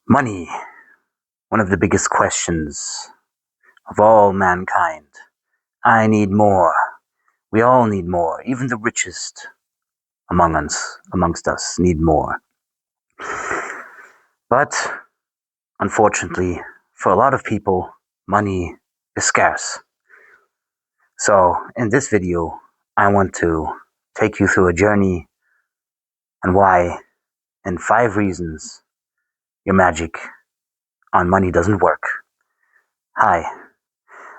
Money, one of the biggest questions of all mankind. I need more. We all need more. Even the richest amongst us need more. But unfortunately, for a lot of people, money is scarce. So in this video, I want to take you through a journey and why, and 5 reasons your magic on money doesn't work. Hi,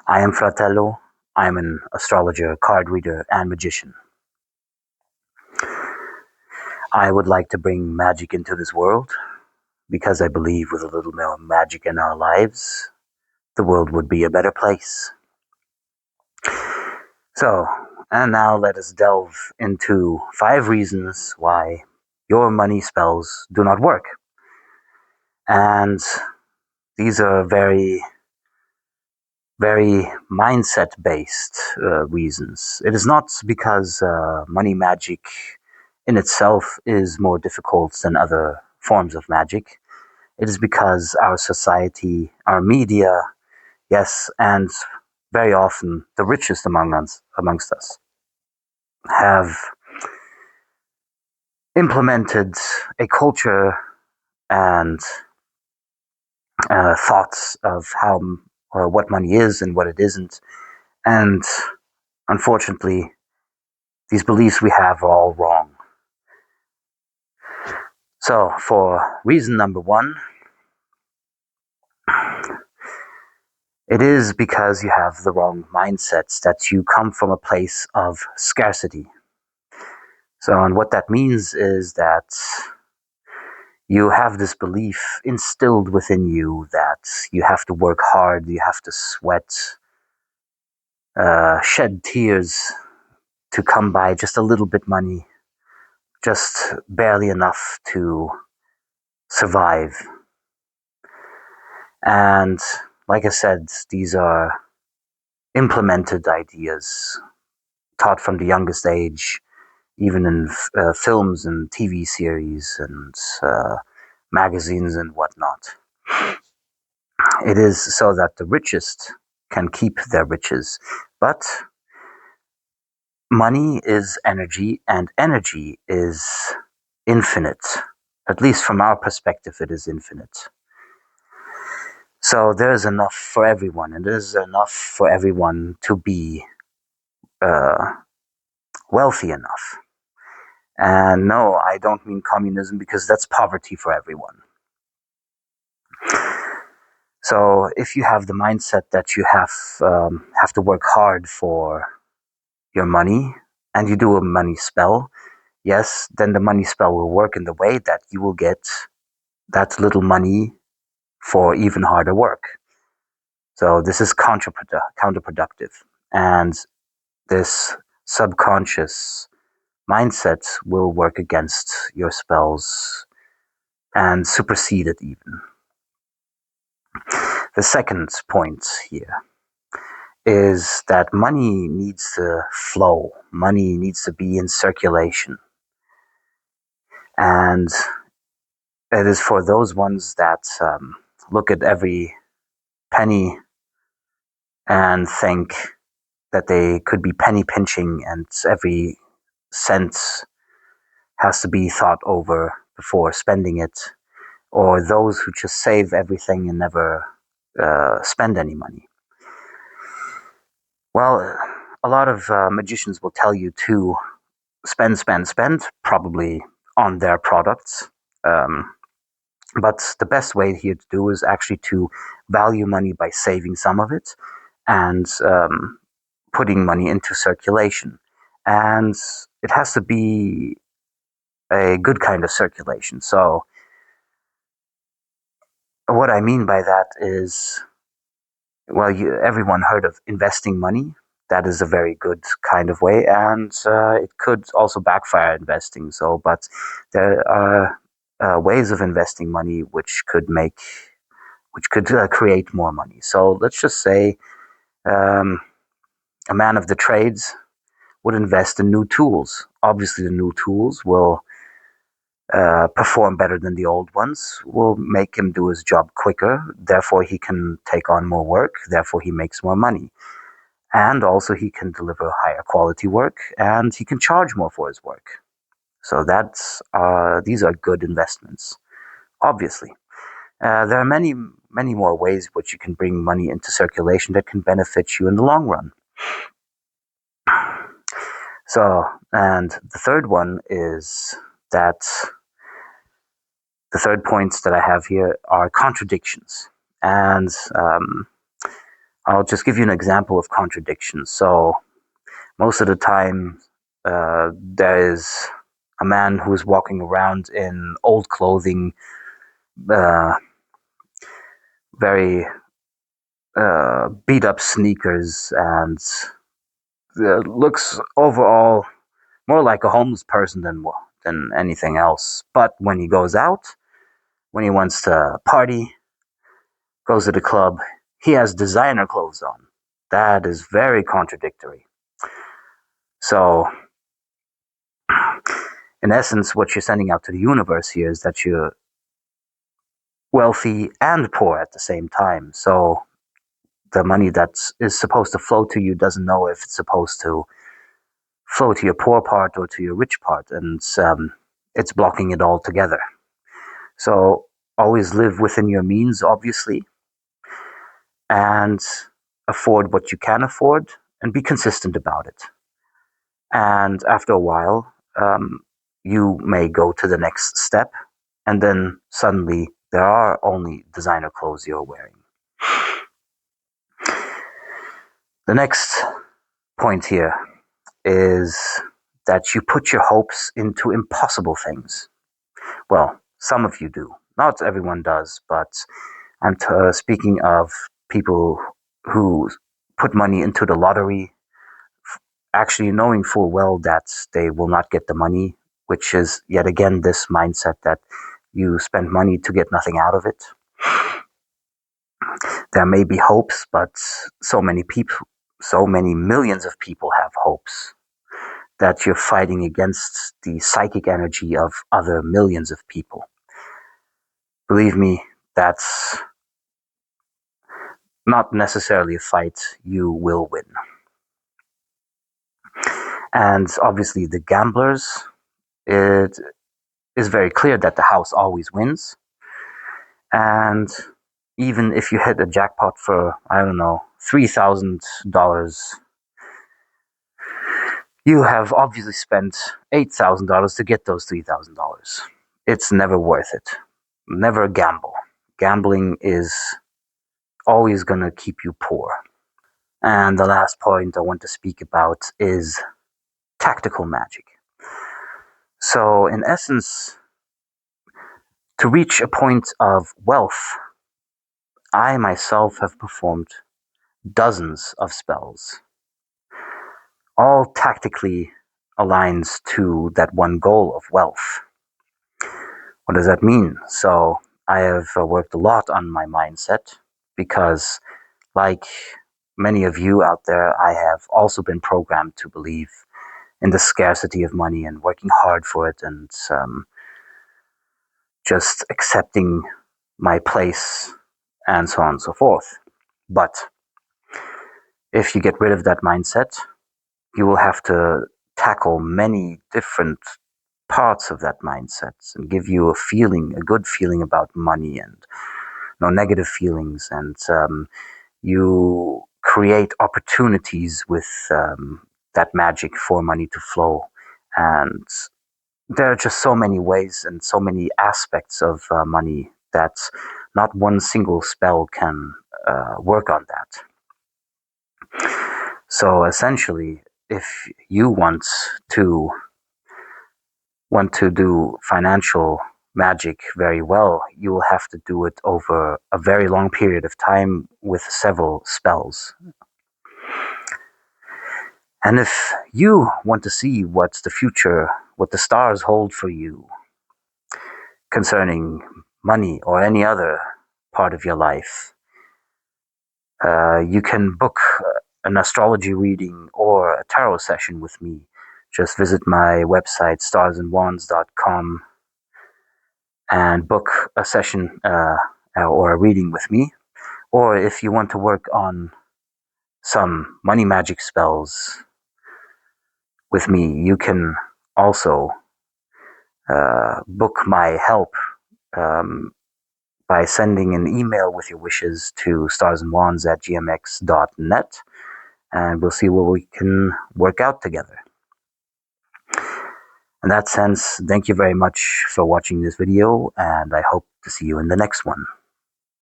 I am Fratello. I am an astrologer, card reader, and magician. I would like to bring magic into this world because I believe with a little more magic in our lives, the world would be a better place. So, and now let us delve into 5 reasons why your money spells do not work. And these are very mindset based reasons. It is not because money magic in itself is more difficult than other forms of magic. It is because our society, our media, yes, and very often the richest amongst us have implemented a culture and thoughts of how or what money is and what it isn't. And unfortunately, these beliefs we have are all wrong. So, for reason number 1, it is because you have the wrong mindsets, that you come from a place of scarcity. So, and what that means is that you have this belief instilled within you that you have to work hard, you have to sweat, shed tears to come by just a little bit money, just barely enough to survive. And like I said, these are implemented ideas taught from the youngest age, even in films and TV series and magazines and whatnot. It is so that the richest can keep their riches. But money is energy, and energy is infinite. At least from our perspective, it is infinite. So there is enough for everyone, and there is enough for everyone to be wealthy enough. And no, I don't mean communism, because that's poverty for everyone. So if you have the mindset that you have to work hard for your money, and you do a money spell, yes, then the money spell will work in the way that you will get that little money for even harder work. So this is counterproductive. And this subconscious mindset will work against your spells and supersede it even. The second point here is that money needs to flow. Money needs to be in circulation. And it is for those ones that look at every penny and think that they could be penny pinching, and every cent has to be thought over before spending it, or those who just save everything and never spend any money. Well, a lot of magicians will tell you to spend, probably on their products. But the best way here to do is actually to value money by saving some of it and putting money into circulation. And it has to be a good kind of circulation. So what I mean by that is, well, everyone heard of investing money. That is a very good kind of way, and it could also backfire investing. So, but there are ways of investing money which could create more money. So let's just say um, a man of the trades would invest in new tools. Obviously, the new tools will perform better than the old ones will make him do his job quicker. Therefore, he can take on more work. Therefore, he makes more money. And also, he can deliver higher quality work and he can charge more for his work. So these are good investments, obviously. There are many, many more ways which you can bring money into circulation that can benefit you in the long run. So, and the third one is that the third points that I have here are contradictions. And I'll just give you an example of contradictions. So, most of the time, there is a man who is walking around in old clothing, uh, very beat up sneakers, and looks overall more like a homeless person than anything else. But when he goes out, when he wants to party, goes to the club, he has designer clothes on. That is very contradictory. So, in essence, what you're sending out to the universe here is that you're wealthy and poor at the same time. So, the money that is supposed to flow to you doesn't know if it's supposed to flow to your poor part or to your rich part, and it's blocking it all together. So, always live within your means, obviously, and afford what you can afford and be consistent about it. And after a while, you may go to the next step, and then suddenly there are only designer clothes you're wearing. The next point here is that you put your hopes into impossible things. Well, some of you do. Not everyone does, but I'm speaking of people who put money into the lottery, actually knowing full well that they will not get the money, which is yet again this mindset that you spend money to get nothing out of it. There may be hopes, but so many people, so many millions of people have hopes that you're fighting against the psychic energy of other millions of people. Believe me, that's not necessarily a fight you will win. And obviously, the gamblers, it is very clear that the house always wins. And even if you hit a jackpot for, I don't know, $3,000, you have obviously spent $8,000 to get those $3,000. It's never worth it. Never a gamble. Gambling is always going to keep you poor. And the last point I want to speak about is tactical magic. So, in essence, to reach a point of wealth, I myself have performed dozens of spells, all tactically aligns to that one goal of wealth. What does that mean? So, I have worked a lot on my mindset because, like many of you out there, I have also been programmed to believe in the scarcity of money and working hard for it and just accepting my place and so on and so forth. But if you get rid of that mindset, you will have to tackle many different parts of that mindset and give you a good feeling about money and no negative feelings. And you create opportunities with that magic for money to flow. And there are just so many ways and so many aspects of money that not one single spell can work on that. So essentially, if you to want to do financial magic very well, you will have to do it over a very long period of time with several spells. And if you want to see what's the future, what the stars hold for you concerning money or any other part of your life, you can book an astrology reading or a tarot session with me. Just visit my website, starsandwands.com, and book a session or a reading with me. Or if you want to work on some money magic spells with me, you can also book my help um, by sending an email with your wishes to starsandwands@gmx.net, and we'll see what we can work out together. In that sense, thank you very much for watching this video, and I hope to see you in the next one.